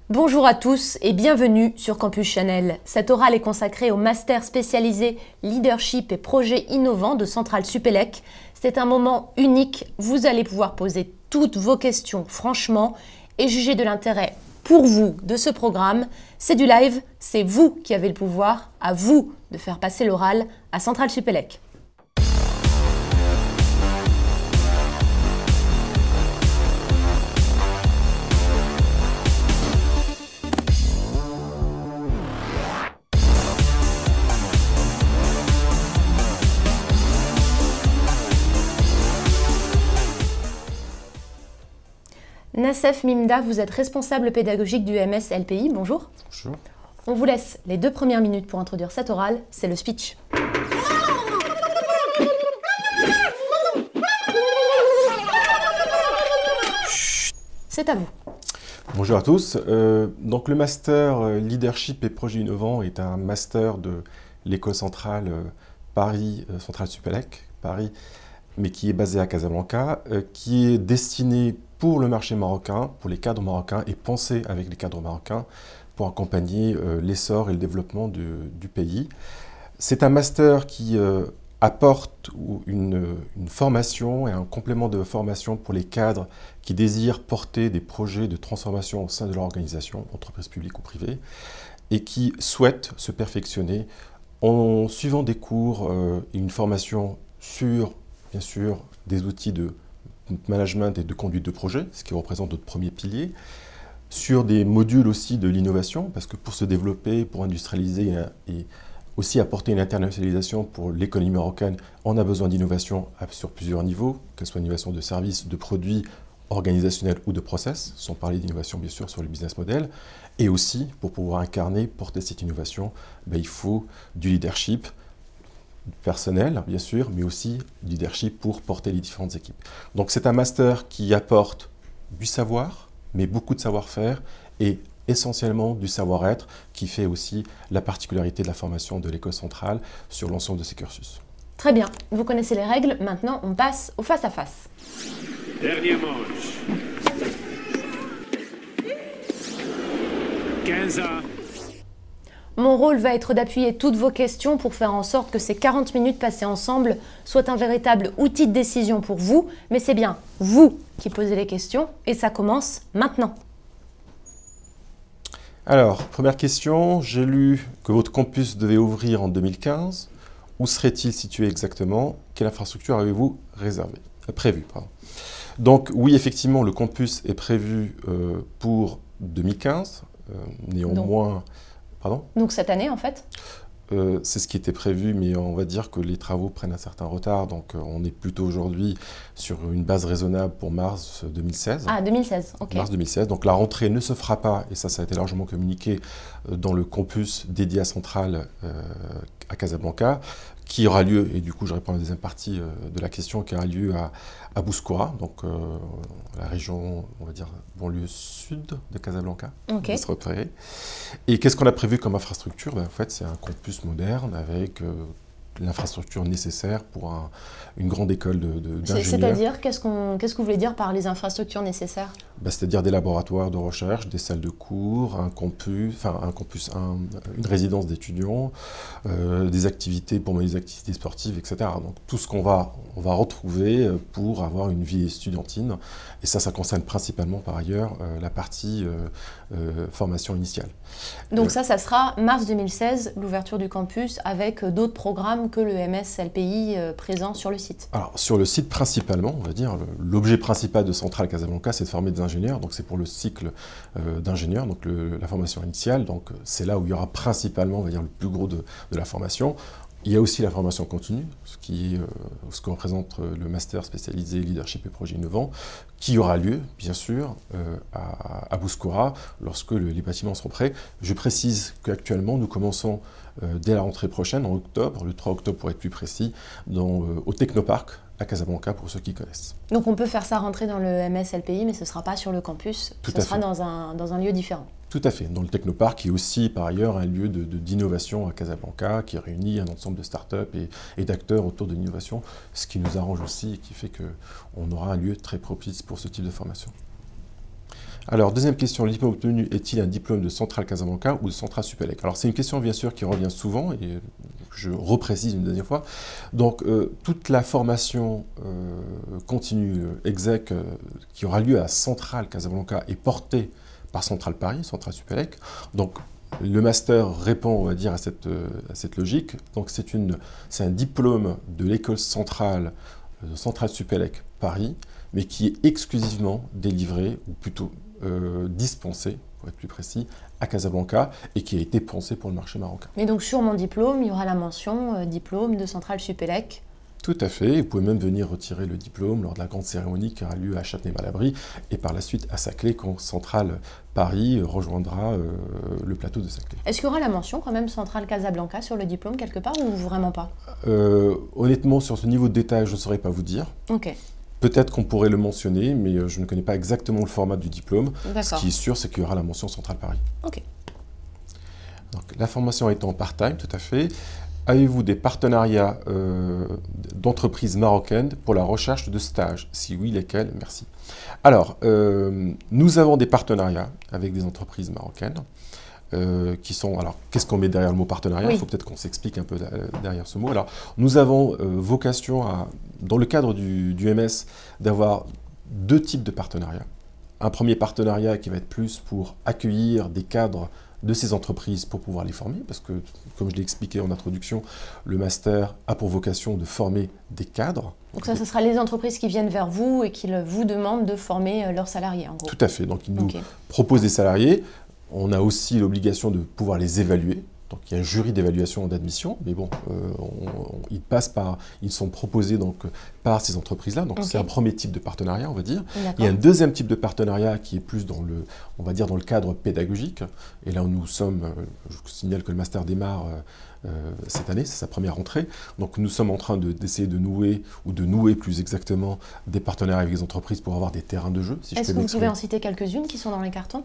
Bonjour à tous et bienvenue sur Campus Channel. Cette orale est consacrée au master spécialisé Leadership et projets innovants de Centrale Supélec. C'est un moment unique, vous allez pouvoir poser toutes vos questions franchement et juger de l'intérêt pour vous de ce programme. C'est du live, c'est vous qui avez le pouvoir, à vous de faire passer l'orale à Centrale Supélec. Nassef Mimda, vous êtes responsable pédagogique du MS LPI, bonjour. Bonjour. On vous laisse les 2 premières minutes pour introduire cette orale, c'est le speech. C'est à vous. Bonjour à tous. Donc le master Leadership et projets innovants est un master de l'école centrale Paris, Centrale Supélec, Paris, mais qui est basé à Casablanca, qui est destiné pour le marché marocain, pour les cadres marocains et pensé avec les cadres marocains pour accompagner l'essor et le développement du pays. C'est un master qui apporte une formation et un complément de formation pour les cadres qui désirent porter des projets de transformation au sein de leur organisation, entreprise publique ou privée, et qui souhaitent se perfectionner en suivant des cours et une formation sur, bien sûr, des outils de management et de conduite de projet, ce qui représente notre premier pilier, sur des modules aussi de l'innovation, parce que pour se développer, pour industrialiser et aussi apporter une internationalisation pour l'économie marocaine, on a besoin d'innovation sur plusieurs niveaux, que ce soit innovation de services, de produits organisationnels ou de process, sans parler d'innovation bien sûr sur le business model. Et aussi, pour pouvoir incarner, porter cette innovation, il faut du leadership personnel, bien sûr, mais aussi du leadership pour porter les différentes équipes. Donc c'est un master qui apporte du savoir, mais beaucoup de savoir-faire et essentiellement du savoir-être qui fait aussi la particularité de la formation de l'école centrale sur l'ensemble de ses cursus. Très bien, vous connaissez les règles, maintenant on passe au face-à-face. Dernier manche. 15 ans. Mon rôle va être d'appuyer toutes vos questions pour faire en sorte que ces 40 minutes passées ensemble soient un véritable outil de décision pour vous, mais c'est bien vous qui posez les questions et ça commence maintenant. Alors, première question, j'ai lu que votre campus devait ouvrir en 2015. Où serait-il situé exactement? Quelle infrastructure avez-vous prévue? Donc oui, effectivement, le campus est prévu pour 2015. Néanmoins... Donc cette année, en fait? C'est ce qui était prévu, mais on va dire que les travaux prennent un certain retard. Donc on est plutôt aujourd'hui sur une base raisonnable pour mars 2016. Ah, 2016, ok. Mars 2016. Donc la rentrée ne se fera pas, et ça a été largement communiqué, dans le campus dédié à Centrale à Casablanca, qui aura lieu, et du coup je réponds à la deuxième partie de la question, qui aura lieu à Bouskoura, donc la région, on va dire, banlieue sud de Casablanca, Ok. de se repérer. Et qu'est-ce qu'on a prévu comme infrastructure? En fait, c'est un campus moderne avec l'infrastructure nécessaire pour une grande école d'ingénieurs. C'est-à-dire, qu'est-ce que vous voulez dire par les infrastructures nécessaires? C'est-à-dire des laboratoires de recherche, des salles de cours, une résidence d'étudiants, des activités pour mener des activités sportives, etc. Donc tout ce qu'on va retrouver pour avoir une vie estudiantine. Et ça concerne principalement par ailleurs la partie formation initiale. Donc ça sera mars 2016, l'ouverture du campus, avec d'autres programmes que le MS LPI présent sur le site. Alors sur le site principalement, on va dire, l'objet principal de Centrale Casablanca, c'est de former des ingénieurs, donc c'est pour le cycle d'ingénieurs, donc la formation initiale, donc c'est là où il y aura principalement, on va dire, le plus gros de la formation. Il y a aussi la formation continue, ce que représente le master spécialisé Leadership et projets innovants, qui aura lieu, bien sûr, à Bouskoura, lorsque les bâtiments seront prêts. Je précise qu'actuellement, nous commençons dès la rentrée prochaine, en octobre, le 3 octobre pour être plus précis, au Technoparc à Casablanca, pour ceux qui connaissent. Donc on peut faire ça rentrer dans le MS LPI, mais ce ne sera pas sur le campus, ce sera dans un lieu différent. Tout à fait, dans le Technoparc, qui est aussi par ailleurs un lieu d'innovation à Casablanca, qui réunit un ensemble de start-up et d'acteurs autour de l'innovation, ce qui nous arrange aussi et qui fait qu'on aura un lieu très propice pour ce type de formation. Alors, deuxième question, le diplôme obtenu est-il un diplôme de Centrale Casablanca ou de Centrale Supélec? Alors, c'est une question, bien sûr, qui revient souvent, et je reprécise une deuxième fois. Donc, toute la formation continue exec qui aura lieu à Centrale Casablanca est portée par Centrale Paris, Centrale Supélec. Donc, le master répond, on va dire, à cette logique. Donc, c'est un diplôme de l'école centrale, de Centrale Supélec Paris, mais qui est exclusivement délivré, ou plutôt dispensé, pour être plus précis, à Casablanca, et qui a été pensé pour le marché marocain. Mais donc sur mon diplôme, il y aura la mention diplôme de Centrale Supélec. Tout à fait, vous pouvez même venir retirer le diplôme lors de la grande cérémonie qui aura lieu à Châtenay-Malabry, et par la suite à Saclay, quand Centrale Paris rejoindra le plateau de Saclay. Est-ce qu'il y aura la mention quand même Centrale Casablanca sur le diplôme quelque part, ou vraiment pas? Honnêtement, sur ce niveau de détail, je ne saurais pas vous dire. Ok. Peut-être qu'on pourrait le mentionner, mais je ne connais pas exactement le format du diplôme. Ce D'accord. qui est sûr, c'est qu'il y aura la mention Centrale Paris. Ok. Donc, la formation étant part-time, tout à fait. Avez-vous des partenariats d'entreprises marocaines pour la recherche de stages? Si oui, lesquels? Merci. Alors, nous avons des partenariats avec des entreprises marocaines qui sont... Alors, qu'est-ce qu'on met derrière le mot partenariat? Il faut peut-être qu'on s'explique un peu derrière ce mot. Alors, nous avons vocation à, dans le cadre du MS, d'avoir deux types de partenariats. Un premier partenariat qui va être plus pour accueillir des cadres de ces entreprises pour pouvoir les former, parce que, comme je l'ai expliqué en introduction, le master a pour vocation de former des cadres. Donc ça, ce sera les entreprises qui viennent vers vous et qui vous demandent de former leurs salariés, en gros. Tout à fait. Donc, ils nous proposent des salariés. On a aussi l'obligation de pouvoir les évaluer. Donc, il y a un jury d'évaluation d'admission, mais bon, ils sont proposés donc, par ces entreprises-là. Donc, c'est un premier type de partenariat, on va dire. Il y a un deuxième type de partenariat qui est plus dans le, on va dire, dans le cadre pédagogique. Et là, nous sommes, je vous signale que le master démarre cette année, c'est sa première rentrée. Donc, nous sommes en train d'essayer de nouer, ou de nouer plus exactement, des partenariats avec les entreprises pour avoir des terrains de jeu. Est-ce que vous pouvez en citer quelques-unes qui sont dans les cartons?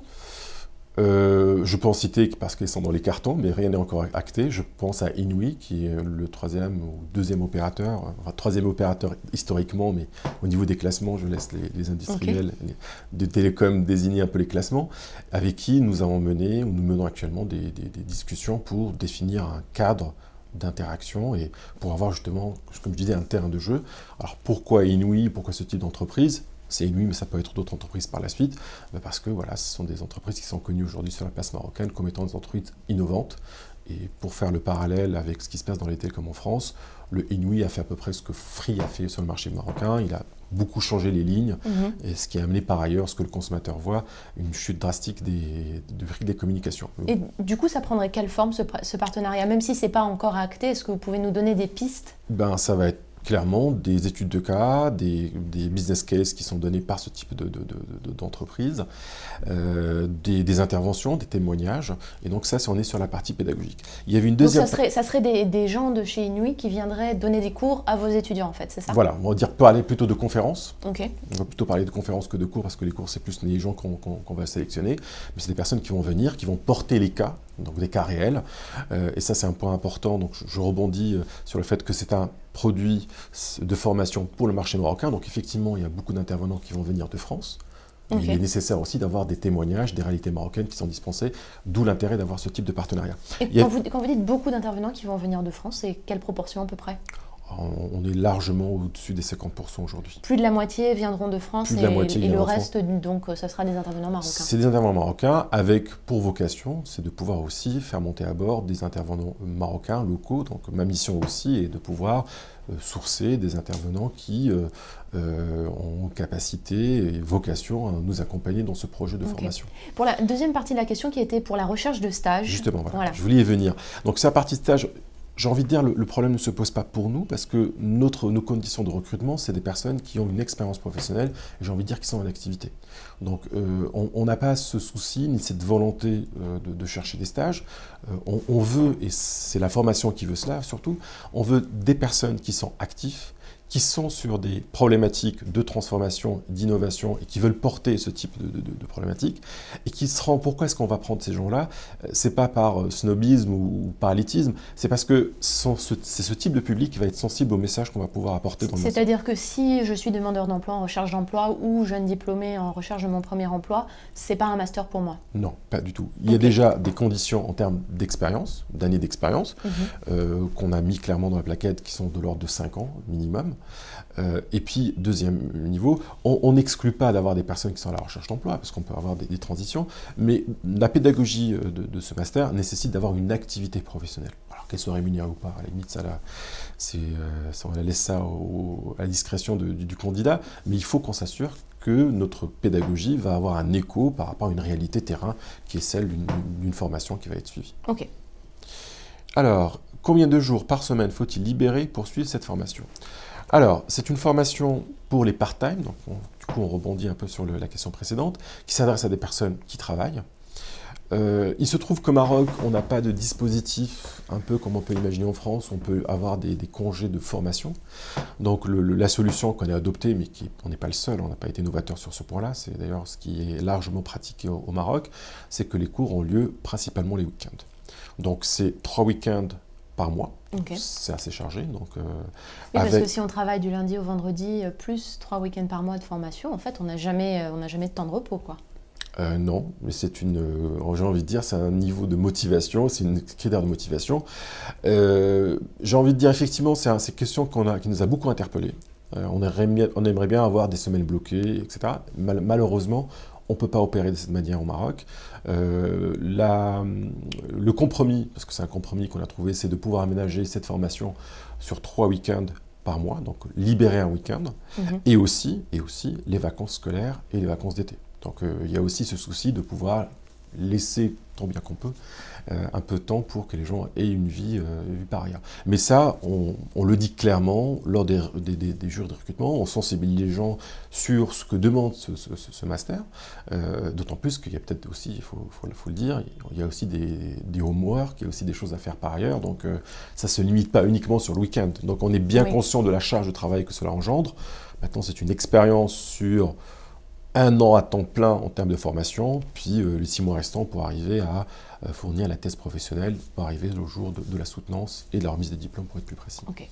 Je peux en citer parce qu'ils sont dans les cartons, mais rien n'est encore acté. Je pense à Inouï, qui est le troisième ou deuxième opérateur, enfin troisième opérateur historiquement, mais au niveau des classements, je laisse les industriels de télécom désigner un peu les classements, avec qui nous avons mené, ou nous menons actuellement des discussions pour définir un cadre d'interaction et pour avoir justement, comme je disais, un terrain de jeu. Alors pourquoi Inouï, pourquoi ce type d'entreprise? C'est Inouï, mais ça peut être d'autres entreprises par la suite, parce que voilà, ce sont des entreprises qui sont connues aujourd'hui sur la place marocaine comme étant des entreprises innovantes. Et pour faire le parallèle avec ce qui se passe dans les télécoms en France, le Inouï a fait à peu près ce que Free a fait sur le marché marocain. Il a beaucoup changé les lignes, et ce qui a amené par ailleurs, ce que le consommateur voit, une chute drastique du prix des communications. Et du coup, ça prendrait quelle forme ce partenariat? Même si ce n'est pas encore acté, est-ce que vous pouvez nous donner des pistes? Ça va être clairement des études de cas, des business cases qui sont donnés par ce type d'entreprise, des interventions, des témoignages. Et donc ça, on est sur la partie pédagogique. Il y avait une deuxième... Donc ça serait des gens de chez Inouï qui viendraient donner des cours à vos étudiants, en fait, c'est ça? Voilà, on va dire parler plutôt de conférences. Ok. On va plutôt parler de conférences que de cours, parce que les cours, c'est plus les gens qu'on va sélectionner. Mais c'est des personnes qui vont venir, qui vont porter les cas, donc des cas réels. Et ça, c'est un point important. Donc je rebondis sur le fait que c'est un produit de formation pour le marché marocain. Donc effectivement, il y a beaucoup d'intervenants qui vont venir de France. Il est nécessaire aussi d'avoir des témoignages, des réalités marocaines qui sont dispensées, d'où l'intérêt d'avoir ce type de partenariat. Et quand vous dites beaucoup d'intervenants qui vont venir de France, c'est quelle proportion à peu près? On est largement au-dessus des 50% aujourd'hui. Plus de la moitié viendront de France et le reste, donc, ça sera des intervenants marocains. C'est des intervenants marocains avec pour vocation, c'est de pouvoir aussi faire monter à bord des intervenants marocains, locaux. Donc ma mission aussi est de pouvoir sourcer des intervenants qui ont capacité et vocation à nous accompagner dans ce projet de formation. Pour la deuxième partie de la question qui était pour la recherche de stage. Justement, voilà. Je voulais y venir. Donc sa partie stage... J'ai envie de dire, le problème ne se pose pas pour nous parce que nos conditions de recrutement, c'est des personnes qui ont une expérience professionnelle et j'ai envie de dire qui sont en activité. Donc on n'a pas ce souci ni cette volonté de chercher des stages. On veut, et c'est la formation qui veut cela surtout, on veut des personnes qui sont actives, qui sont sur des problématiques de transformation, d'innovation et qui veulent porter ce type de problématiques et qui se rendent. Pourquoi est-ce qu'on va prendre ces gens-là? C'est pas par snobisme ou par élitisme, c'est parce que c'est ce type de public qui va être sensible au message qu'on va pouvoir apporter dans le master. C'est-à-dire que si je suis demandeur d'emploi en recherche d'emploi ou jeune diplômé en recherche de mon premier emploi, c'est pas un master pour moi? Non, pas du tout. Il y a déjà des conditions en termes d'expérience, d'années d'expérience, qu'on a mis clairement dans la plaquette qui sont de l'ordre de 5 ans minimum. Et puis, deuxième niveau, on n'exclut pas d'avoir des personnes qui sont à la recherche d'emploi, parce qu'on peut avoir des transitions, mais la pédagogie de ce master nécessite d'avoir une activité professionnelle. Alors qu'elle soit rémunérée ou pas, à la limite, on laisse ça à la discrétion du candidat, mais il faut qu'on s'assure que notre pédagogie va avoir un écho par rapport à une réalité terrain qui est celle d'une formation qui va être suivie. Ok. Alors, combien de jours par semaine faut-il libérer pour suivre cette formation? Alors, c'est une formation pour les part-time, donc du coup on rebondit un peu sur la question précédente, qui s'adresse à des personnes qui travaillent. Il se trouve qu'au Maroc, on n'a pas de dispositif, un peu comme on peut l'imaginer en France, on peut avoir des congés de formation. Donc la solution qu'on a adoptée, mais on n'est pas le seul, on n'a pas été novateur sur ce point-là, c'est d'ailleurs ce qui est largement pratiqué au Maroc, c'est que les cours ont lieu principalement les week-ends. Donc c'est 3 week-ends par mois, Okay. C'est assez chargé. Donc, parce que si on travaille du lundi au vendredi, plus 3 week-ends par mois de formation, en fait on n'a jamais de temps de repos, quoi. Non, mais c'est j'ai envie de dire, c'est un niveau de motivation, c'est une critère de motivation. J'ai envie de dire, effectivement, c'est une question qui nous a beaucoup interpellés. On aimerait bien avoir des semaines bloquées, etc. Malheureusement, on ne peut pas opérer de cette manière au Maroc. Le compromis, parce que c'est un compromis qu'on a trouvé, c'est de pouvoir aménager cette formation sur 3 week-ends par mois, donc libérer un week-end, et aussi les vacances scolaires et les vacances d'été. Donc il y a aussi ce souci de pouvoir laisser, tant bien qu'on peut, un peu de temps pour que les gens aient une vie par ailleurs. Mais ça, on le dit clairement lors des jurys de recrutement, on sensibilise les gens sur ce que demande ce master, d'autant plus qu'il y a peut-être aussi, il faut le dire, il y a aussi des homework, il y a aussi des choses à faire par ailleurs, donc ça ne se limite pas uniquement sur le week-end. Donc on est bien conscient de la charge de travail que cela engendre. Maintenant, c'est une expérience sur 1 an à temps plein en termes de formation, puis les 6 mois restants pour arriver à fournir la thèse professionnelle, pour arriver au jour de la soutenance et de la remise des diplômes, pour être plus précis. Okay.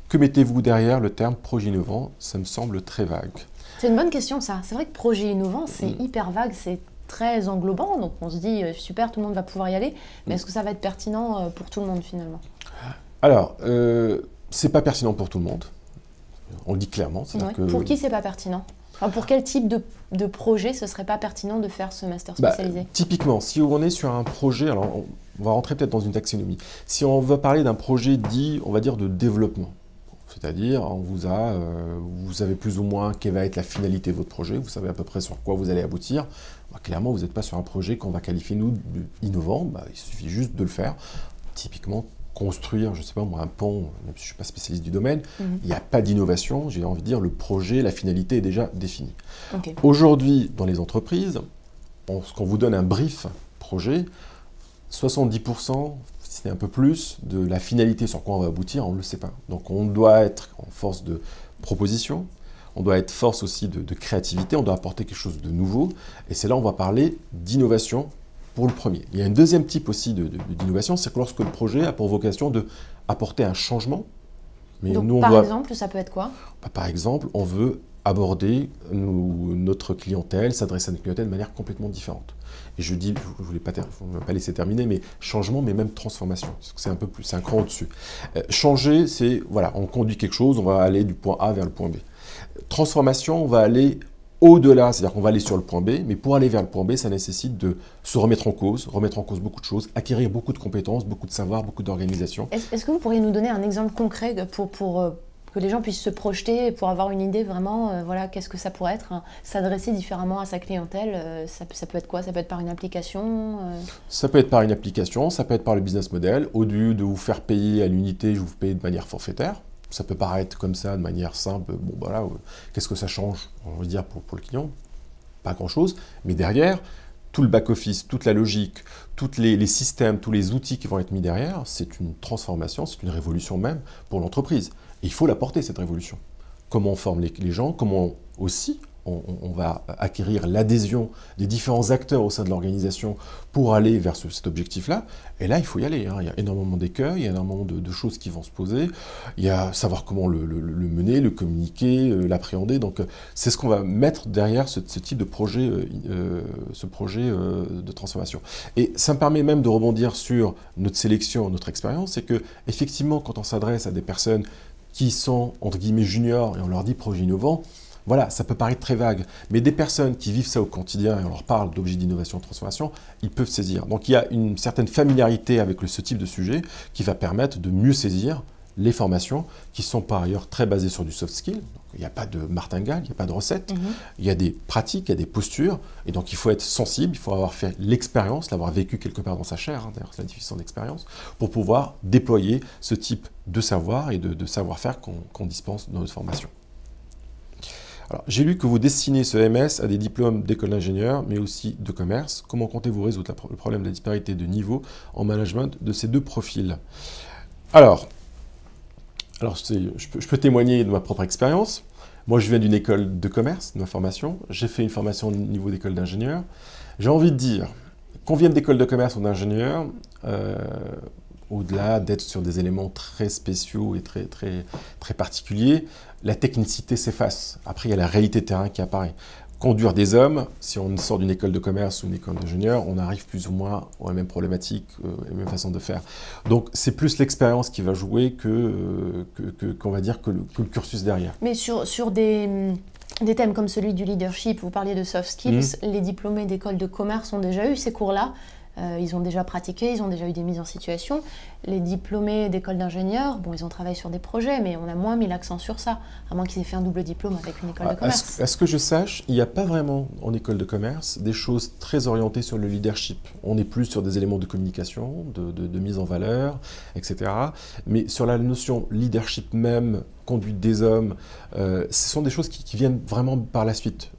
Que mettez-vous derrière le terme projet innovant? Ça me semble très vague. C'est une bonne question, ça. C'est vrai que projet innovant, c'est hyper vague, c'est très englobant, donc on se dit super, tout le monde va pouvoir y aller, mais est-ce que ça va être pertinent pour tout le monde finalement? Alors, c'est pas pertinent pour tout le monde. On le dit clairement. Pour qui c'est pas pertinent? Enfin, pour quel type de projet ce serait pas pertinent de faire ce master spécialisé? Typiquement, si on est sur un projet, alors on va rentrer peut-être dans une taxonomie. Si on veut parler d'un projet dit, on va dire, de développement, c'est-à-dire vous savez plus ou moins quelle va être la finalité de votre projet, vous savez à peu près sur quoi vous allez aboutir, clairement vous n'êtes pas sur un projet qu'on va qualifier nous d'innovant, il suffit juste de le faire. Typiquement, construire, je ne sais pas moi, un pont, même si je ne suis pas spécialiste du domaine, il n'y a pas d'innovation, j'ai envie de dire, le projet, la finalité est déjà définie. Okay. Aujourd'hui, dans les entreprises, quand vous donne un brief projet, 70%, si c'est un peu plus, de la finalité sur quoi on va aboutir, on ne le sait pas. Donc on doit être en force de proposition, on doit être force aussi de créativité, on doit apporter quelque chose de nouveau, et c'est là où on va parler d'innovation. Pour le premier. Il y a un deuxième type aussi d'innovation, c'est que lorsque le projet a pour vocation d'apporter un changement. Mais donc, par exemple, ça peut être quoi? Par exemple, on veut aborder notre clientèle, s'adresser à notre clientèle de manière complètement différente. Et je dis, je ne voulais pas laisser terminer, mais changement, mais même transformation. C'est un peu plus, c'est un cran au-dessus. Changer, c'est, voilà, on conduit quelque chose, on va aller du point A vers le point B. Transformation, on va aller au-delà, c'est-à-dire qu'on va aller sur le point B, mais pour aller vers le point B, ça nécessite de se remettre en cause beaucoup de choses, acquérir beaucoup de compétences, beaucoup de savoir, beaucoup d'organisation. Est-ce que vous pourriez nous donner un exemple concret pour que les gens puissent se projeter, pour avoir une idée vraiment, voilà, qu'est-ce que ça pourrait être, s'adresser différemment à sa clientèle, ça peut être quoi? Ça peut être par une application Ça peut être par une application, ça peut être par le business model. Au lieu de vous faire payer à l'unité, je vous paye de manière forfaitaire. Ça peut paraître comme ça, de manière simple, bon voilà, qu'est-ce que ça change, on va dire, pour le client? Pas grand-chose, mais derrière, tout le back-office, toute la logique, tous les systèmes, tous les outils qui vont être mis derrière, c'est une transformation, c'est une révolution même pour l'entreprise. Et il faut la porter, cette révolution. Comment on forme les gens, comment aussi on va acquérir l'adhésion des différents acteurs au sein de l'organisation pour aller vers cet objectif-là. Et là, il faut y aller. Il y a énormément d'écueils, il y a énormément de choses qui vont se poser. Il y a savoir comment le mener, le communiquer, l'appréhender. Donc, c'est ce qu'on va mettre derrière ce type de projet, ce projet de transformation. Et ça me permet même de rebondir sur notre sélection, notre expérience. C'est que, effectivement, quand on s'adresse à des personnes qui sont, entre guillemets, juniors, et on leur dit projet innovant, voilà, ça peut paraître très vague, mais des personnes qui vivent ça au quotidien et on leur parle d'objets d'innovation et de transformation, ils peuvent saisir. Donc il y a une certaine familiarité avec ce type de sujet qui va permettre de mieux saisir les formations qui sont par ailleurs très basées sur du soft skill. Donc, il n'y a pas de martingale, il n'y a pas de recette, il y a des pratiques, il y a des postures, et donc il faut être sensible, il faut avoir fait l'expérience, l'avoir vécu quelque part dans sa chair, d'ailleurs c'est la définition d'expérience, pour pouvoir déployer ce type de savoir et de savoir-faire qu'on dispense dans notre formation. J'ai lu que vous destinez ce MS à des diplômes d'école d'ingénieur, mais aussi de commerce. Comment comptez-vous résoudre le problème de la disparité de niveau en management de ces deux profils? Alors je peux témoigner de ma propre expérience. Moi, je viens d'une école de commerce, de ma formation. J'ai fait une formation au niveau d'école d'ingénieur. J'ai envie de dire, qu'on vienne d'école de commerce ou d'ingénieur, au-delà d'être sur des éléments très spéciaux et très particuliers, la technicité s'efface. Après, il y a la réalité de terrain qui apparaît. Conduire des hommes, si on sort d'une école de commerce ou une école d'ingénieur, on arrive plus ou moins aux mêmes problématiques, aux mêmes façons de faire. Donc, c'est plus l'expérience qui va jouer qu'on va dire que le cursus derrière. Mais sur des thèmes comme celui du leadership, vous parliez de soft skills, les diplômés d'école de commerce ont déjà eu ces cours-là. Ils ont déjà pratiqué, ils ont déjà eu des mises en situation. Les diplômés d'école d'ingénieur, bon, ils ont travaillé sur des projets, mais on a moins mis l'accent sur ça, à moins qu'ils aient fait un double diplôme avec une école de commerce. À ce que je sache, il n'y a pas vraiment en école de commerce des choses très orientées sur le leadership. On est plus sur des éléments de communication, de mise en valeur, etc. Mais sur la notion leadership même, conduite des hommes, ce sont des choses qui viennent vraiment par la suite.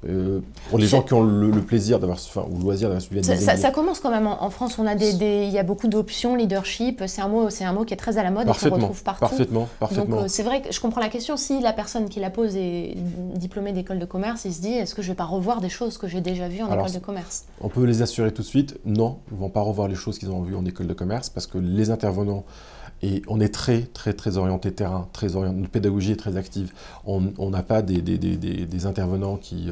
Pour les gens qui ont le plaisir d'avoir, ou le loisir d'avoir suivi ça commence quand même. En France, on a il y a beaucoup d'options, leadership, c'est un mot qui est très à la mode et qu'on retrouve partout. Parfaitement. Donc c'est vrai que je comprends la question. Si la personne qui la pose est diplômée d'école de commerce, il se dit, est-ce que je ne vais pas revoir des choses que j'ai déjà vues en école de commerce? On peut les assurer tout de suite, non, ils ne vont pas revoir les choses qu'ils ont vues en école de commerce parce que les intervenants, et on est très orienté terrain, notre pédagogie est très active. On n'a pas des intervenants qui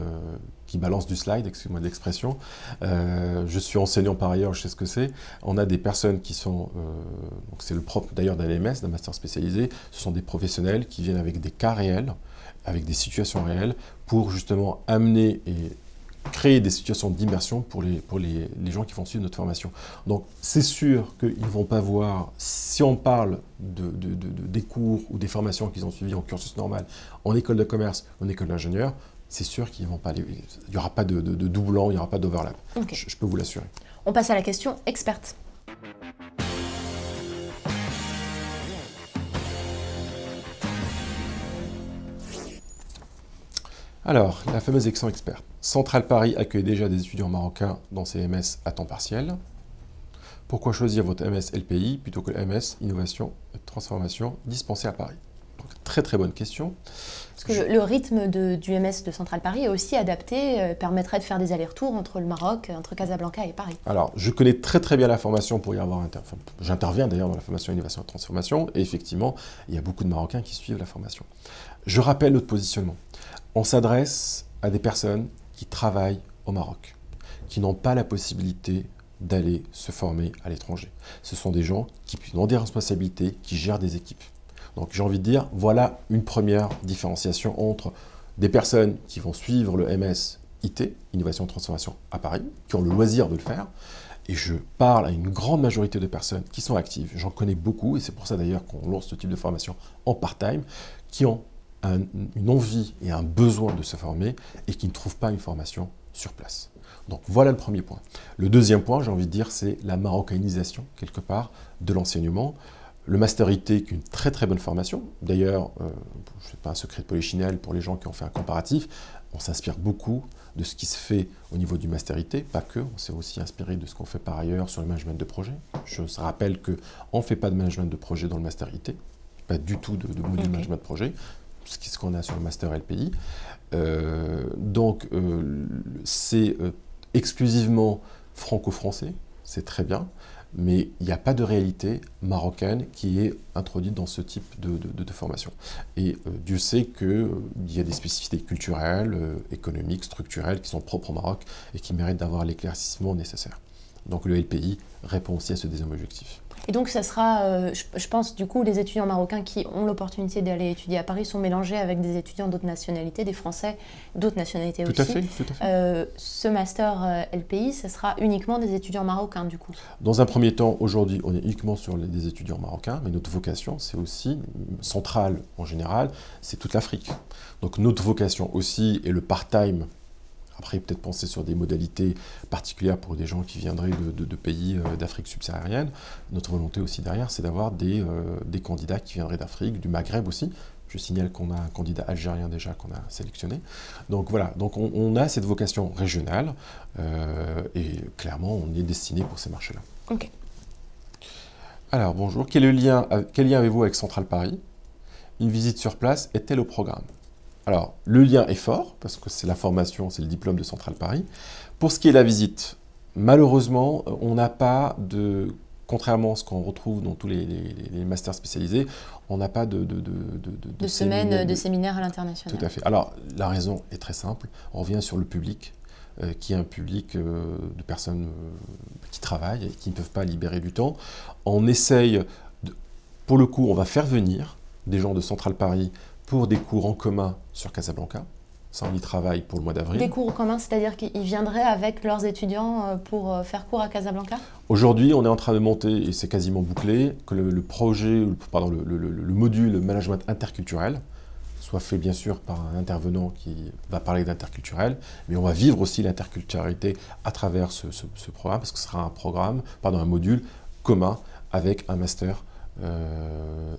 balancent du slide, excusez-moi de l'expression. Je suis enseignant par ailleurs, je sais ce que c'est. On a des personnes qui sont, donc c'est le propre d'ailleurs d'un LMS, d'un master spécialisé, ce sont des professionnels qui viennent avec des cas réels, avec des situations réelles, pour justement amener et créer des situations d'immersion pour les gens qui vont suivre notre formation. Donc c'est sûr qu'ils ne vont pas voir, si on parle des cours ou des formations qu'ils ont suivies en cursus normal, en école de commerce, en école d'ingénieur, c'est sûr qu'il n'y aura pas de doublon, il n'y aura pas d'overlap. Okay. Je peux vous l'assurer. On passe à la question experte. Alors, la fameuse question experte. Centrale Paris accueille déjà des étudiants marocains dans ses MS à temps partiel. Pourquoi choisir votre MS LPI plutôt que le MS Innovation et Transformation dispensé à Paris? Donc, très bonne question. Parce que le rythme du MS de Centrale Paris est aussi adapté, permettrait de faire des allers-retours entre le Maroc, entre Casablanca et Paris. Alors, je connais très bien la formation pour y avoir j'interviens d'ailleurs dans la formation Innovation et Transformation, et effectivement, il y a beaucoup de Marocains qui suivent la formation. Je rappelle notre positionnement. On s'adresse à des personnes qui travaillent au Maroc, qui n'ont pas la possibilité d'aller se former à l'étranger. Ce sont des gens qui ont des responsabilités, qui gèrent des équipes. Donc j'ai envie de dire, voilà une première différenciation entre des personnes qui vont suivre le MS IT, Innovation et Transformation à Paris, qui ont le loisir de le faire, et je parle à une grande majorité de personnes qui sont actives, j'en connais beaucoup, et c'est pour ça d'ailleurs qu'on lance ce type de formation en part-time, qui ont une envie et un besoin de se former et qui ne trouvent pas une formation sur place. Donc voilà le premier point. Le deuxième point, j'ai envie de dire, c'est la marocanisation, quelque part, de l'enseignement. le Master IT, qui est une très très bonne formation. D'ailleurs, je ne fais pas un secret de polichinelle pour les gens qui ont fait un comparatif, on s'inspire beaucoup de ce qui se fait au niveau du Master IT, pas que, on s'est aussi inspiré de ce qu'on fait par ailleurs sur le management de projet. Je rappelle qu'on ne fait pas de management de projet dans le Master IT, pas du tout de module management de projet, ce qu'on a sur le Master LPI. C'est exclusivement franco-français, c'est très bien, mais il n'y a pas de réalité marocaine qui est introduite dans ce type de formation. Et Dieu sait qu'il y a des spécificités culturelles, économiques, structurelles qui sont propres au Maroc et qui méritent d'avoir l'éclaircissement nécessaire. Donc le LPI répond aussi à ce deuxième objectif. Et donc ça sera, je pense du coup, les étudiants marocains qui ont l'opportunité d'aller étudier à Paris sont mélangés avec des étudiants d'autres nationalités, des Français d'autres nationalités aussi. Tout à fait. Ce master LPI, ce sera uniquement des étudiants marocains du coup. Dans un premier temps, aujourd'hui, on est uniquement sur des étudiants marocains, mais notre vocation, c'est aussi, centrale en général, c'est toute l'Afrique. Donc notre vocation aussi est le part-time. Après, peut-être penser sur des modalités particulières pour des gens qui viendraient de pays d'Afrique subsaharienne. Notre volonté aussi derrière, c'est d'avoir des candidats qui viendraient d'Afrique, du Maghreb aussi. Je signale qu'on a un candidat algérien déjà qu'on a sélectionné. Donc voilà, donc on a cette vocation régionale et clairement, on est destiné pour ces marchés-là. Ok. Alors bonjour, quel lien avez-vous avec Centrale Paris? Une visite sur place est-elle au programme? Alors, le lien est fort, parce que c'est la formation, c'est le diplôme de Centrale Paris. Pour ce qui est de la visite, malheureusement, on n'a pas de, contrairement à ce qu'on retrouve dans tous les masters spécialisés, on n'a pas de semaines de séminaires à l'international. Tout à fait. Alors, la raison est très simple, on revient sur le public, qui est un public de personnes qui travaillent et qui ne peuvent pas libérer du temps. On essaye, pour le coup, on va faire venir des gens de Centrale Paris pour des cours en commun sur Casablanca. Ça, on y travaille pour le mois d'avril. Des cours en commun, c'est-à-dire qu'ils viendraient avec leurs étudiants pour faire cours à Casablanca? Aujourd'hui, on est en train de monter, et c'est quasiment bouclé, que le module management interculturel soit fait bien sûr par un intervenant qui va parler d'interculturel, mais on va vivre aussi l'interculturalité à travers ce programme, parce que ce sera un module commun avec un master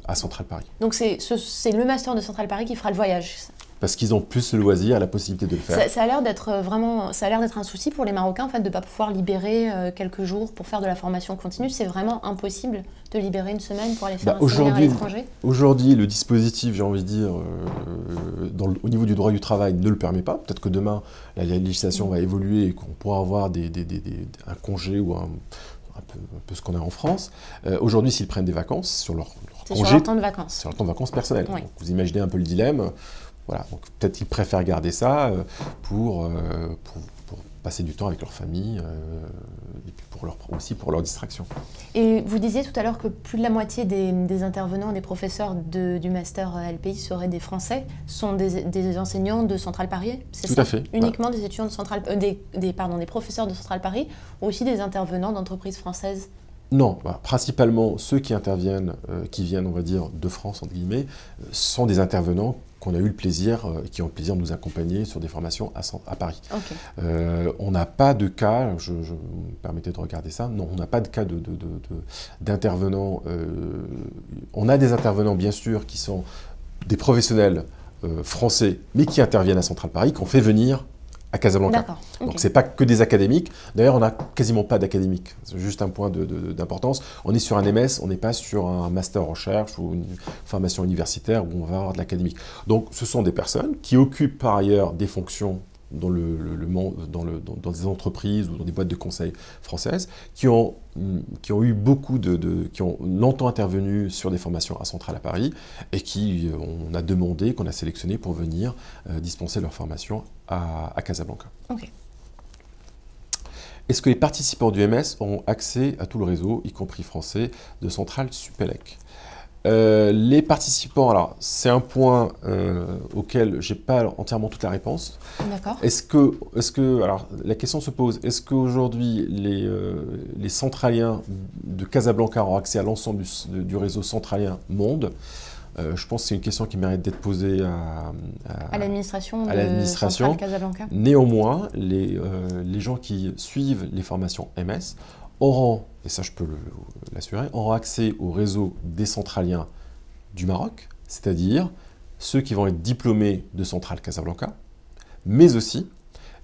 à Centrale Paris. Donc c'est le master de Centrale Paris qui fera le voyage? Parce qu'ils ont plus le loisir, la possibilité de le faire. Ça a l'air d'être un souci pour les Marocains en fait, de ne pas pouvoir libérer quelques jours pour faire de la formation continue. C'est vraiment impossible de libérer une semaine pour aller faire un séminaire à l'étranger? Aujourd'hui, le dispositif, j'ai envie de dire, au niveau du droit du travail, ne le permet pas. Peut-être que demain, la législation va évoluer et qu'on pourra avoir un congé ou un peu ce qu'on a en France. Aujourd'hui, s'ils prennent des vacances sur leur congé, sur leur temps de vacances. Sur leur temps de vacances personnel. Oui. Donc, vous imaginez un peu le dilemme. Voilà, donc peut-être qu'ils préfèrent garder ça pour passer du temps avec leur famille et puis aussi pour leur distraction. Et vous disiez tout à l'heure que plus de la moitié des intervenants, des professeurs du master LPI seraient des Français, sont des enseignants de Centrale Paris, c'est ça? Tout à fait. Uniquement des étudiants de des professeurs de Centrale Paris, ou aussi des intervenants d'entreprises françaises? Non, principalement ceux qui interviennent, qui viennent, on va dire, de France, entre guillemets, sont des intervenants qu'on a eu le plaisir, qui ont le plaisir de nous accompagner sur des formations à Paris. Okay. On n'a pas de cas, je me permettais de regarder ça, non, on n'a pas de cas d'intervenants. On a des intervenants, bien sûr, qui sont des professionnels français, mais qui interviennent à Centrale Paris, qu'on fait venir à Casablanca. Okay. Donc, ce n'est pas que des académiques. D'ailleurs, on n'a quasiment pas d'académiques. C'est juste un point d'importance. On est sur un MS, on n'est pas sur un master recherche ou une formation universitaire où on va avoir de l'académique. Donc, ce sont des personnes qui occupent par ailleurs des fonctions dans dans des entreprises ou dans des boîtes de conseil françaises, qui ont longtemps intervenu sur des formations à Centrale à Paris et on a demandé, qu'on a sélectionné pour venir dispenser leur formation à Casablanca. Okay. Est-ce que les participants du MS auront accès à tout le réseau, y compris français, de Centrale Supélec? Les participants, alors c'est un point auquel je n'ai pas entièrement toute la réponse. D'accord. Alors la question se pose, est-ce qu'aujourd'hui les centraliens de Casablanca auront accès à l'ensemble du réseau centralien monde? Je pense que c'est une question qui mérite d'être posée à l'administration de Casablanca. Néanmoins, les gens qui suivent les formations MS auront, et ça je peux l'assurer, auront accès au réseau des centraliens du Maroc, c'est-à-dire ceux qui vont être diplômés de Centrale Casablanca, mais aussi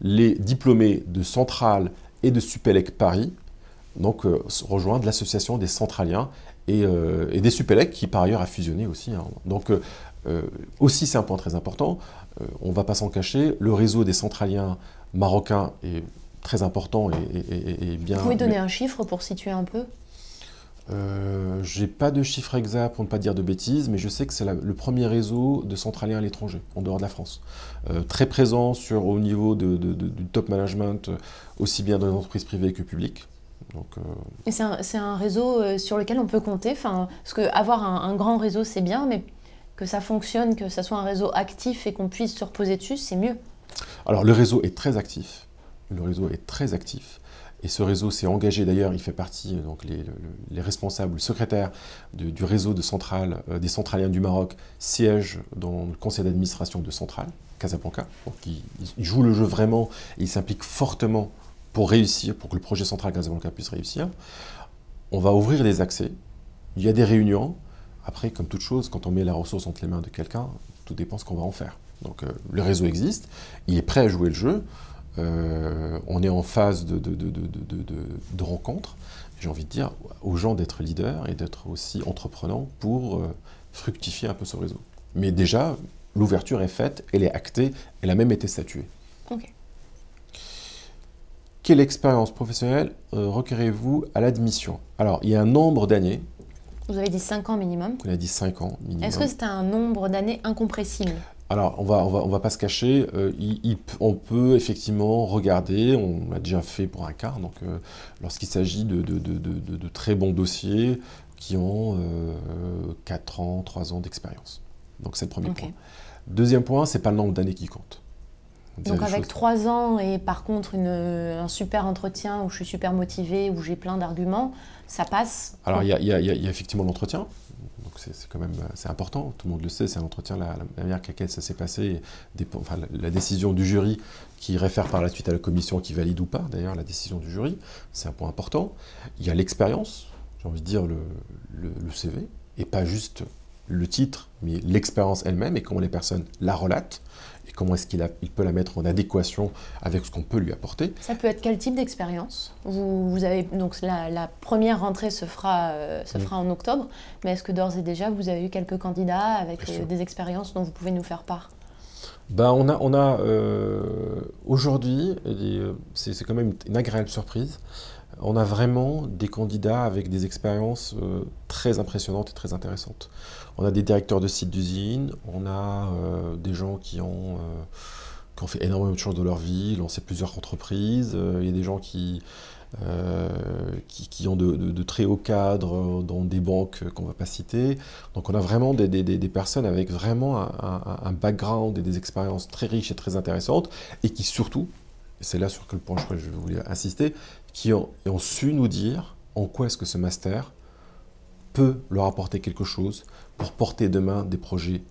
les diplômés de Centrale et de Supélec Paris, donc rejoindre l'association des centraliens et des Supélec qui par ailleurs a fusionné aussi. Hein. Donc aussi c'est un point très important, on ne va pas s'en cacher, le réseau des centraliens marocains est très important et bien... Vous pouvez donner un chiffre pour situer un peu? J'ai pas de chiffre exact pour ne pas dire de bêtises, mais je sais que c'est le premier réseau de centraliens à l'étranger, en dehors de la France. Très présent au niveau du top management, aussi bien dans les entreprises privées que publiques. Donc, Et c'est un réseau sur lequel on peut compter, parce qu'avoir un grand réseau c'est bien, mais que ça fonctionne, que ça soit un réseau actif et qu'on puisse se reposer dessus, c'est mieux. Alors le réseau est très actif. Le réseau est très actif. Et ce réseau s'est engagé, d'ailleurs, il fait partie, donc les responsables, le secrétaire du réseau des centraliens du Maroc siège dans le conseil d'administration de Centrale, Casablanca. Donc il joue le jeu vraiment et il s'implique fortement pour réussir, pour que le projet Centrale Casablanca puisse réussir. On va ouvrir des accès, il y a des réunions. Après, comme toute chose, quand on met la ressource entre les mains de quelqu'un, tout dépend de ce qu'on va en faire. Donc le réseau existe, il est prêt à jouer le jeu. On est en phase de rencontre. J'ai envie de dire aux gens d'être leaders et d'être aussi entreprenants pour fructifier un peu ce réseau. Mais déjà, l'ouverture est faite, elle est actée, elle a même été statuée. Okay. Quelle expérience professionnelle requérez-vous à l'admission? Alors, il y a un nombre d'années. Vous avez dit 5 ans minimum. On a dit 5 ans minimum. Est-ce que c'est un nombre d'années incompressible? Alors, on va pas se cacher, on peut effectivement regarder, on l'a déjà fait pour un cas, donc lorsqu'il s'agit de très bons dossiers qui ont 4 ans, 3 ans d'expérience. Donc c'est le premier point. Deuxième point, c'est pas le nombre d'années qui compte. Donc avec 3 ans et par contre un super entretien où je suis super motivée, où j'ai plein d'arguments, ça passe? Alors il y a effectivement l'entretien. C'est quand même important, tout le monde le sait, c'est un entretien, la manière avec laquelle ça s'est passé, la décision du jury qui réfère par la suite à la commission qui valide ou pas, d'ailleurs, la décision du jury, c'est un point important. Il y a l'expérience, j'ai envie de dire le CV, et pas juste le titre, mais l'expérience elle-même et comment les personnes la relatent, et comment est-ce qu'il peut la mettre en adéquation avec ce qu'on peut lui apporter. Ça peut être quel type d'expérience? Vous avez donc la première rentrée se fera en octobre, mais est-ce que d'ores et déjà vous avez eu quelques candidats avec des expériences dont vous pouvez nous faire part? Ben, on a aujourd'hui, c'est quand même une agréable surprise, on a vraiment des candidats avec des expériences très impressionnantes et très intéressantes. On a des directeurs de sites d'usines, on a des gens qui ont fait énormément de choses de leur vie, lancé plusieurs entreprises, il y a des gens qui ont de très hauts cadres dans des banques qu'on ne va pas citer. Donc on a vraiment des personnes avec vraiment un background et des expériences très riches et très intéressantes et qui surtout, et c'est là sur quel point je voulais insister, qui ont su nous dire en quoi est-ce que ce master peut leur apporter quelque chose pour porter demain des projets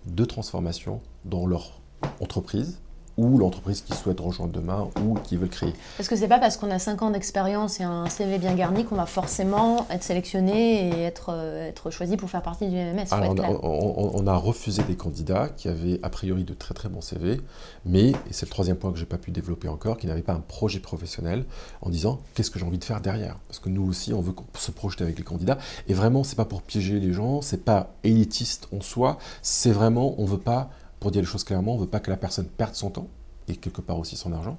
de transformation dans leur entreprise ou l'entreprise qu'ils souhaitent rejoindre demain ou qu'ils veulent créer. Est-ce que c'est pas parce qu'on a 5 ans d'expérience et un CV bien garni qu'on va forcément être sélectionné et être choisi pour faire partie du MMS? Alors, on a refusé des candidats qui avaient a priori de très très bons CV, mais, et c'est le troisième point que je n'ai pas pu développer encore, qui n'avaient pas un projet professionnel en disant qu'est-ce que j'ai envie de faire derrière. Parce que nous aussi, on veut se projeter avec les candidats. Et vraiment, c'est pas pour piéger les gens, c'est pas élitiste en soi, c'est vraiment, on veut pas, pour dire les choses clairement, on ne veut pas que la personne perde son temps, et quelque part aussi son argent,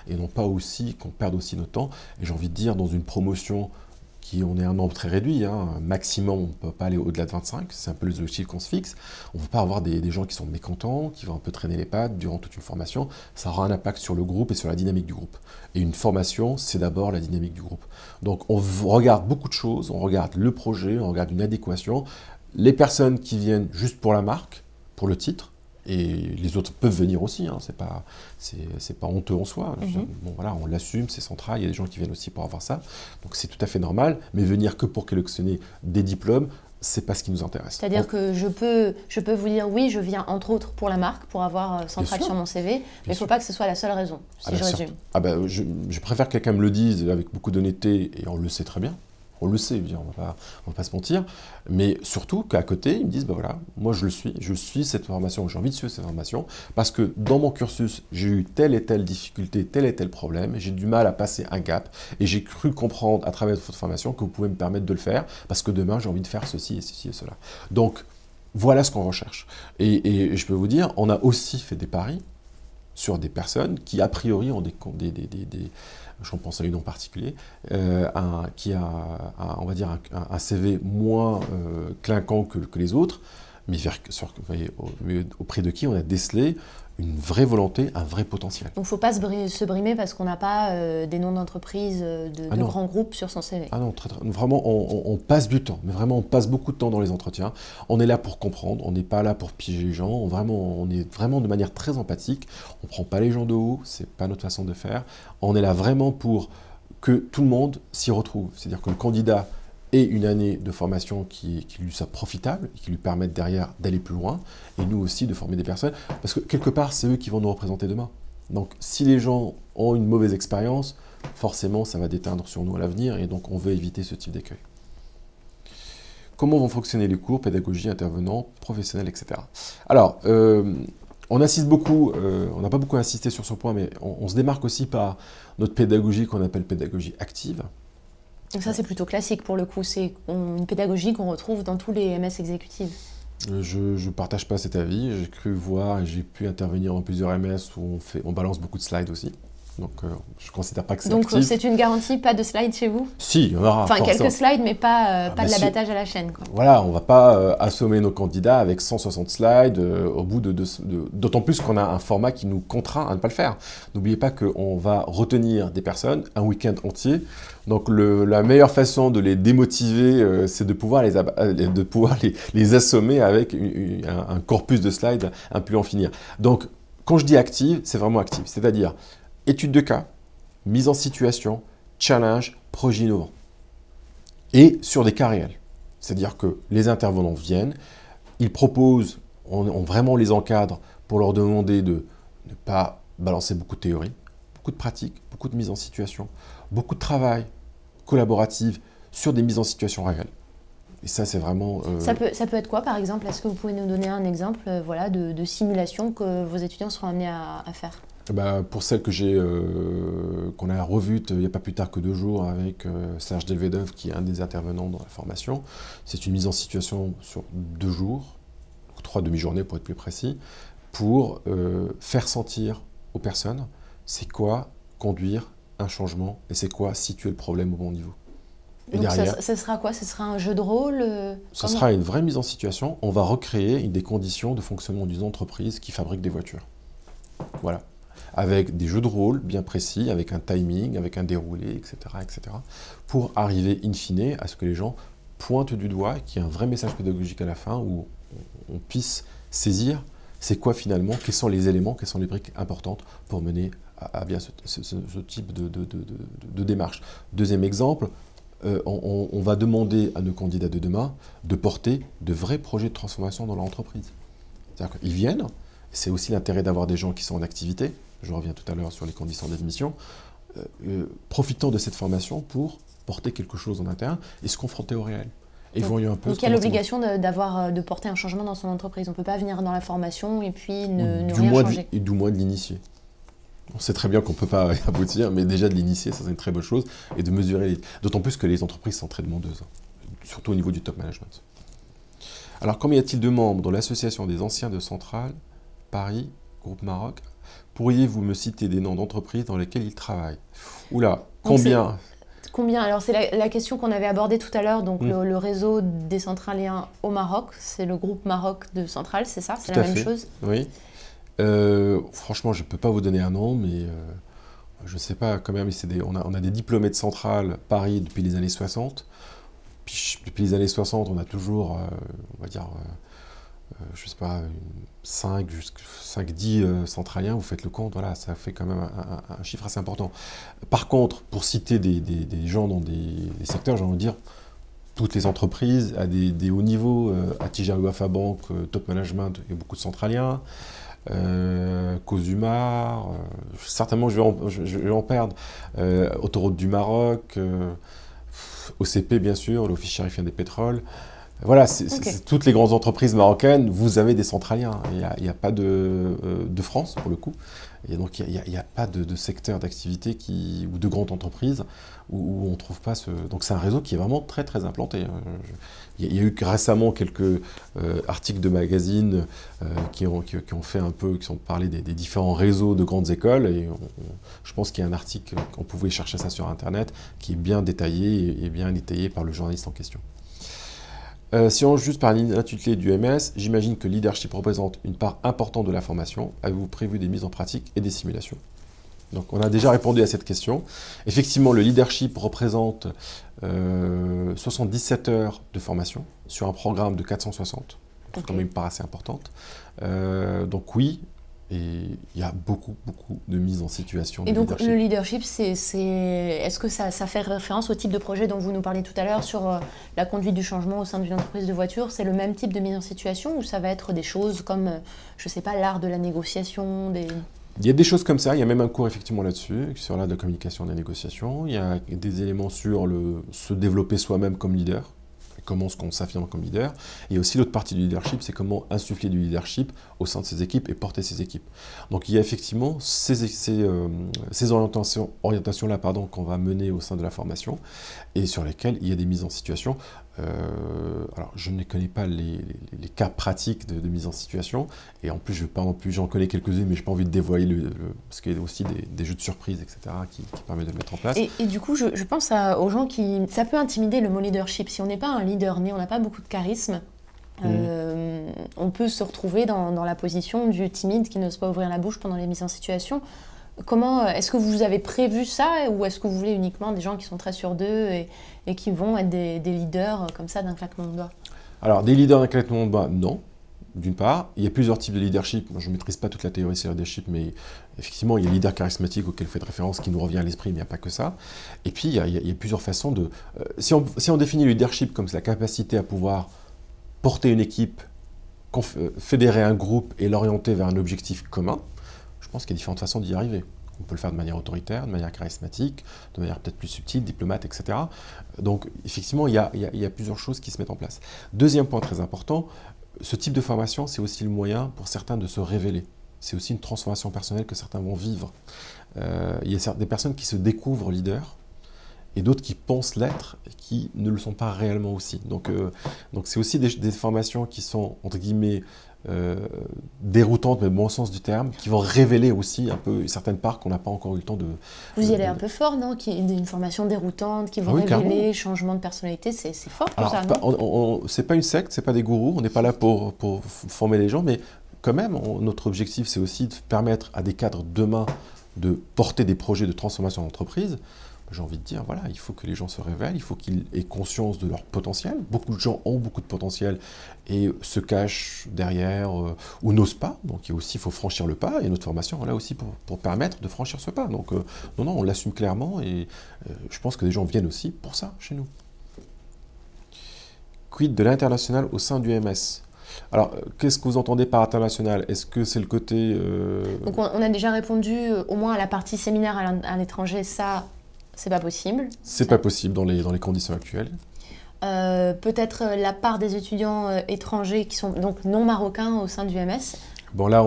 et non pas aussi qu'on perde aussi notre temps. Et j'ai envie de dire, dans une promotion on est un nombre très réduit, maximum on ne peut pas aller au-delà de 25, c'est un peu les objectifs qu'on se fixe. On ne veut pas avoir des gens qui sont mécontents, qui vont un peu traîner les pattes durant toute une formation. Ça aura un impact sur le groupe et sur la dynamique du groupe. Et une formation, c'est d'abord la dynamique du groupe. Donc on regarde beaucoup de choses, on regarde le projet, on regarde une adéquation. Les personnes qui viennent juste pour la marque, pour le titre, et les autres peuvent venir aussi, c'est pas honteux en soi. Bon, voilà, on l'assume, c'est central, il y a des gens qui viennent aussi pour avoir ça, donc c'est tout à fait normal, mais venir que pour collectionner des diplômes, c'est pas ce qui nous intéresse. C'est-à-dire que je peux vous dire oui, je viens entre autres pour la marque, pour avoir Central sur mon CV, mais il ne faut pas que ce soit la seule raison, si je résume. Je préfère que quelqu'un me le dise avec beaucoup d'honnêteté, et on le sait très bien. On le sait, on va pas se mentir, mais surtout qu'à côté, ils me disent, voilà, moi je suis cette formation, j'ai envie de suivre cette formation, parce que dans mon cursus, j'ai eu telle et telle difficulté, tel et tel problème, j'ai du mal à passer un gap, et j'ai cru comprendre à travers votre formation que vous pouvez me permettre de le faire, parce que demain, j'ai envie de faire ceci et cela. Donc, voilà ce qu'on recherche. Et je peux vous dire, on a aussi fait des paris sur des personnes qui, a priori, ont je pense à une en particulier, qui a, on va dire, un CV moins clinquant que les autres, mais auprès de qui on a décelé une vraie volonté, un vrai potentiel. Donc il ne faut pas se brimer parce qu'on n'a pas des noms d'entreprises, de grands groupes sur son CV. Ah non, vraiment, on passe du temps, mais vraiment, on passe beaucoup de temps dans les entretiens. On est là pour comprendre, on n'est pas là pour piéger les gens, on est vraiment de manière très empathique. On ne prend pas les gens de haut, ce n'est pas notre façon de faire. On est là vraiment pour que tout le monde s'y retrouve. C'est-à-dire que le candidat ait une année de formation qui lui soit profitable, qui lui permette derrière d'aller plus loin, et nous aussi de former des personnes, parce que quelque part, c'est eux qui vont nous représenter demain. Donc si les gens ont une mauvaise expérience, forcément, ça va déteindre sur nous à l'avenir, et donc on veut éviter ce type d'écueil. Comment vont fonctionner les cours, pédagogie, intervenants, professionnels, etc. Alors, on insiste beaucoup, on n'a pas beaucoup insisté sur ce point, mais on se démarque aussi par notre pédagogie qu'on appelle pédagogie active. Donc ça, c'est plutôt classique pour le coup, c'est une pédagogie qu'on retrouve dans tous les MS exécutifs. Je ne partage pas cet avis, j'ai cru voir et j'ai pu intervenir dans plusieurs MS où on balance beaucoup de slides aussi. Donc je ne considère pas que c'est actif. Donc c'est une garantie, pas de slides chez vous? Si, il y en aura. Enfin quelques slides, mais pas de l'abattage à la chaîne, quoi. Voilà, on ne va pas assommer nos candidats avec 160 slides au bout d'autant plus qu'on a un format qui nous contraint à ne pas le faire. N'oubliez pas qu'on va retenir des personnes un week-end entier. Donc la meilleure façon de les démotiver, c'est de pouvoir les assommer avec un corpus de slides à ne plus en finir. Donc quand je dis active, c'est vraiment active, c'est-à-dire étude de cas, mise en situation, challenge, projet innovant. Et sur des cas réels. C'est-à-dire que les intervenants viennent, ils proposent, on vraiment les encadre pour leur demander de ne pas balancer beaucoup de théorie, beaucoup de pratique, beaucoup de mise en situation, beaucoup de travail collaboratif sur des mises en situation réelles. Et ça, c'est vraiment... Ça peut être quoi, par exemple? Est-ce que vous pouvez nous donner un exemple de simulation que vos étudiants seront amenés à faire? Pour celle qu'on a revue il n'y a pas plus tard que 2 jours avec Serge Delvedov, qui est un des intervenants dans la formation, c'est une mise en situation sur 2 jours, 3 demi-journées pour être plus précis, pour faire sentir aux personnes c'est quoi conduire un changement et c'est quoi situer le problème au bon niveau. Et donc derrière, ça sera quoi? Ce sera un jeu de rôle? Ça sera une vraie mise en situation. On va recréer des conditions de fonctionnement d'une entreprise qui fabrique des voitures. Voilà. Avec des jeux de rôle bien précis, avec un timing, avec un déroulé, etc., pour arriver in fine à ce que les gens pointent du doigt, qu'il y ait un vrai message pédagogique à la fin où on puisse saisir c'est quoi finalement, quels sont les éléments, quelles sont les briques importantes pour mener à bien ce type de démarche. Deuxième exemple, on va demander à nos candidats de demain de porter de vrais projets de transformation dans leur entreprise. C'est-à-dire qu'ils viennent, c'est aussi l'intérêt d'avoir des gens qui sont en activité, je reviens tout à l'heure sur les conditions d'admission, profitant de cette formation pour porter quelque chose en interne et se confronter au réel. Donc il y a l'obligation de porter un changement dans son entreprise. On ne peut pas venir dans la formation et puis ne rien changer. Du moins de l'initier. On sait très bien qu'on ne peut pas aboutir, mais déjà de l'initier, ça c'est une très bonne chose, et de mesurer, d'autant plus que les entreprises sont très demandeuses, surtout au niveau du top management. Alors, combien y a-t-il de membres dans l'association des anciens de Central, Paris, Groupe Maroc? Pourriez-vous me citer des noms d'entreprises dans lesquelles ils travaillent? Oula, combien? Combien? Alors, c'est la question qu'on avait abordée tout à l'heure. Donc, le réseau des centraliens au Maroc, c'est le groupe Maroc de Central, c'est ça? C'est la même chose? Oui. Franchement, je ne peux pas vous donner un nom, mais je ne sais pas, quand même, on a des diplômés de Centrale Paris depuis les années 60. Puis, depuis les années 60, on a toujours, on va dire, je ne sais pas, 5-10 centraliens, vous faites le compte, voilà, ça fait quand même un chiffre assez important. Par contre, pour citer des gens dans des secteurs, j'ai envie de dire, toutes les entreprises, à des hauts niveaux, à Tiger Wafa Bank, top management, il y a beaucoup de centraliens, Cosumar, certainement je vais en perdre, Autoroute du Maroc, OCP bien sûr, l'Office chérifien des pétroles. Voilà, c'est toutes les grandes entreprises marocaines, vous avez des centraliens. Il n'y a pas de France, pour le coup. Et donc, il n'y a pas de secteur d'activité ou de grande entreprise où on ne trouve pas ce... Donc, c'est un réseau qui est vraiment très, très implanté. Il y a eu récemment quelques articles de magazines qui ont fait un peu, qui ont parlé des différents réseaux de grandes écoles. Et je pense qu'il y a un article, on pouvait chercher ça sur Internet, qui est bien détaillé et bien détaillé par le journaliste en question. Si on juste par l'intitulé du MS, j'imagine que le leadership représente une part importante de la formation. Avez-vous prévu des mises en pratique et des simulations? Donc on a déjà répondu à cette question. Effectivement, le leadership représente 77 heures de formation sur un programme de 460. C'est quand même une part assez importante. Donc oui, et il y a beaucoup de mises en situation. Et donc le leadership, est-ce que ça fait référence au type de projet dont vous nous parlez tout à l'heure sur la conduite du changement au sein d'une entreprise de voiture? C'est le même type de mise en situation ou ça va être des choses comme, je ne sais pas, l'art de la négociation Il y a des choses comme ça, il y a même un cours effectivement là-dessus, sur l'art de la communication et de la négociation. Il y a des éléments sur se développer soi-même comme leader. Comment est-ce qu'on s'affirme comme leader. Et aussi l'autre partie du leadership, c'est comment insuffler du leadership au sein de ses équipes et porter ses équipes. Donc il y a effectivement ces orientations-là qu'on va mener au sein de la formation et sur lesquelles il y a des mises en situation. Alors je ne connais pas les cas pratiques de mise en situation et en plus j'en connais quelques-unes mais je n'ai pas envie de dévoiler parce qu'il y a aussi des jeux de surprise etc. qui permettent de le mettre en place. Et du coup je pense aux gens ça peut intimider le mot leadership. Si on n'est pas un leader né, on n'a pas beaucoup de charisme, on peut se retrouver dans la position du timide qui n'ose pas ouvrir la bouche pendant les mises en situation. Comment est-ce que vous avez prévu ça ou est-ce que vous voulez uniquement des gens qui sont très sûrs d'eux et qui vont être des leaders comme ça d'un claquement de doigts? Alors des leaders d'un claquement de doigts, non. D'une part, il y a plusieurs types de leadership. Moi, je ne maîtrise pas toute la théorie sur le leadership, mais effectivement, il y a le leader charismatique auquel vous faites référence qui nous revient à l'esprit, mais il n'y a pas que ça. Et puis, il y a plusieurs façons de... Si on définit le leadership comme la capacité à pouvoir porter une équipe, fédérer un groupe et l'orienter vers un objectif commun, je pense qu'il y a différentes façons d'y arriver. On peut le faire de manière autoritaire, de manière charismatique, de manière peut-être plus subtile, diplomate, etc. Donc, effectivement, il y a plusieurs choses qui se mettent en place. Deuxième point très important, ce type de formation, c'est aussi le moyen pour certains de se révéler. C'est aussi une transformation personnelle que certains vont vivre. Il y a des personnes qui se découvrent leaders et d'autres qui pensent l'être et qui ne le sont pas réellement aussi. Donc c'est aussi des formations qui sont, entre guillemets, déroutantes, mais bon sens du terme, qui vont révéler aussi un peu certaines parts qu'on n'a pas encore eu le temps de... Vous y allez un peu fort, non? Une formation déroutante qui vont révéler changement de personnalité, c'est fort pour ça, non? C'est pas une secte, c'est pas des gourous, on n'est pas là pour former les gens, mais quand même, notre objectif, c'est aussi de permettre à des cadres demain de porter des projets de transformation d'entreprise. J'ai envie de dire, voilà, il faut que les gens se révèlent, il faut qu'ils aient conscience de leur potentiel. Beaucoup de gens ont beaucoup de potentiel et se cachent derrière ou n'osent pas. Donc il faut franchir le pas et notre formation est là aussi pour permettre de franchir ce pas. Donc non, on l'assume clairement et je pense que les gens viennent aussi pour ça chez nous. Quid de l'international au sein du MS? Alors, qu'est-ce que vous entendez par international? Est-ce que c'est le côté... Donc on a déjà répondu au moins à la partie séminaire à l'étranger, ça... C'est pas possible. C'est pas possible dans les conditions actuelles. Peut-être la part des étudiants étrangers qui sont donc non marocains au sein du MS. Bon là,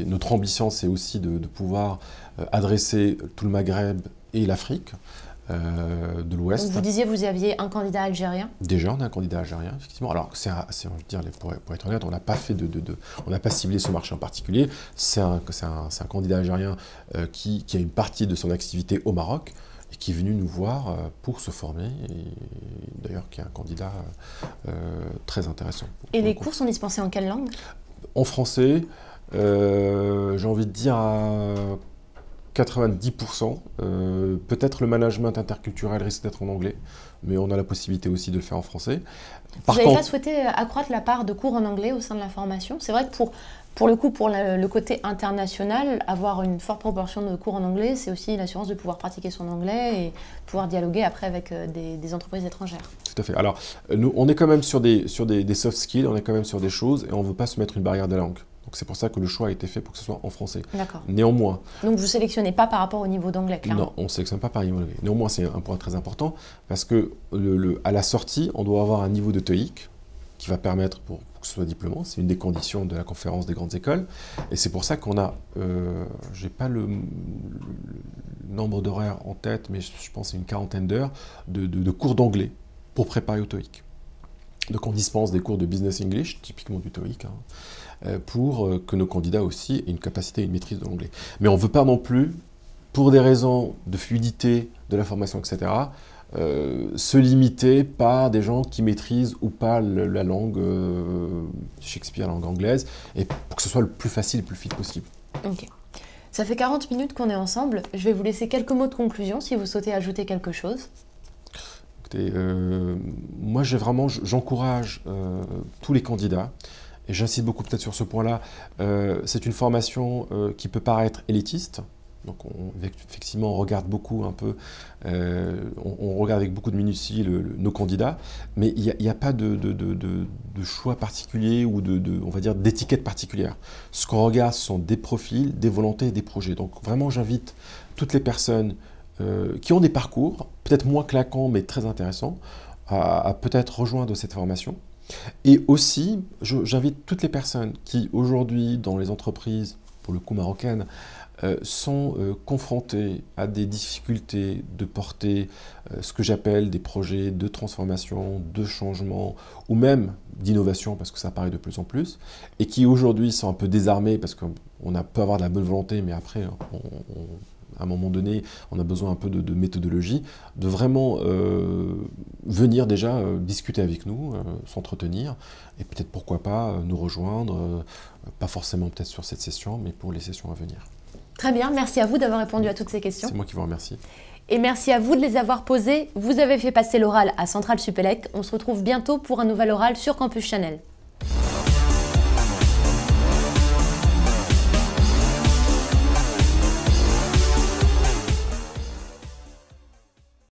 notre ambition, c'est aussi de pouvoir adresser tout le Maghreb et l'Afrique de l'Ouest. Vous disiez vous aviez un candidat algérien. Déjà, on a un candidat algérien, effectivement. Alors, pour être honnête, on n'a pas on n'a pas ciblé ce marché en particulier. C'est un candidat algérien qui a une partie de son activité au Maroc et qui est venu nous voir pour se former. Et d'ailleurs, qui est un candidat très intéressant. Et les cours sont dispensés en quelle langue? En français, j'ai envie de dire à 90%. Peut-être le management interculturel risque d'être en anglais, mais on a la possibilité aussi de le faire en français. Vous n'avez pas souhaité accroître la part de cours en anglais au sein de la formation? C'est vrai que pour Pour le coup, pour le côté international, avoir une forte proportion de cours en anglais, c'est aussi l'assurance de pouvoir pratiquer son anglais et pouvoir dialoguer après avec des entreprises étrangères. Tout à fait. Alors, nous, on est quand même sur des soft skills, on est quand même sur des choses et on ne veut pas se mettre une barrière de langue. Donc c'est pour ça que le choix a été fait pour que ce soit en français. D'accord. Néanmoins... Donc vous ne sélectionnez pas par rapport au niveau d'anglais, clairement? Non, on ne sélectionne pas par niveau d'anglais. Néanmoins, c'est un point très important parce que à la sortie, on doit avoir un niveau de TOEIC qui va permettre pour que ce soit diplômant. C'est une des conditions de la conférence des grandes écoles. Et c'est pour ça qu'on a, je n'ai pas le nombre d'horaires en tête, mais je pense que c'est une quarantaine d'heures de cours d'anglais pour préparer au TOEIC. Donc on dispense des cours de business English, typiquement du TOEIC, pour que nos candidats aussi aient une capacité et une maîtrise de l'anglais. Mais on ne veut pas non plus, pour des raisons de fluidité de la formation, etc., se limiter par des gens qui maîtrisent ou pas la langue Shakespeare, la langue anglaise, et pour que ce soit le plus facile et le plus vite possible. Ok. Ça fait 40 minutes qu'on est ensemble. Je vais vous laisser quelques mots de conclusion si vous souhaitez ajouter quelque chose. Écoutez, moi j'encourage tous les candidats, et j'insiste beaucoup peut-être sur ce point-là. C'est une formation qui peut paraître élitiste. Donc effectivement, on regarde beaucoup un peu, on regarde avec beaucoup de minutie nos candidats, mais il n'y a pas de choix particulier ou on va dire d'étiquette particulière. Ce qu'on regarde, ce sont des profils, des volontés et des projets. Donc vraiment, j'invite toutes les personnes qui ont des parcours, peut-être moins claquants, mais très intéressants, à peut-être rejoindre cette formation. Et aussi, j'invite toutes les personnes qui aujourd'hui, dans les entreprises, pour le coup marocaines, sont confrontés à des difficultés de porter ce que j'appelle des projets de transformation, de changement ou même d'innovation parce que ça apparaît de plus en plus et qui aujourd'hui sont un peu désarmés parce qu'on peut avoir de la bonne volonté mais après à un moment donné on a besoin un peu de méthodologie, de vraiment venir déjà discuter avec nous, s'entretenir et peut-être pourquoi pas nous rejoindre, pas forcément peut-être sur cette session mais pour les sessions à venir. Très bien, merci à vous d'avoir répondu à toutes ces questions. C'est moi qui vous remercie. Et merci à vous de les avoir posées. Vous avez fait passer l'oral à Centrale Supélec. On se retrouve bientôt pour un nouvel oral sur Campus Chanel.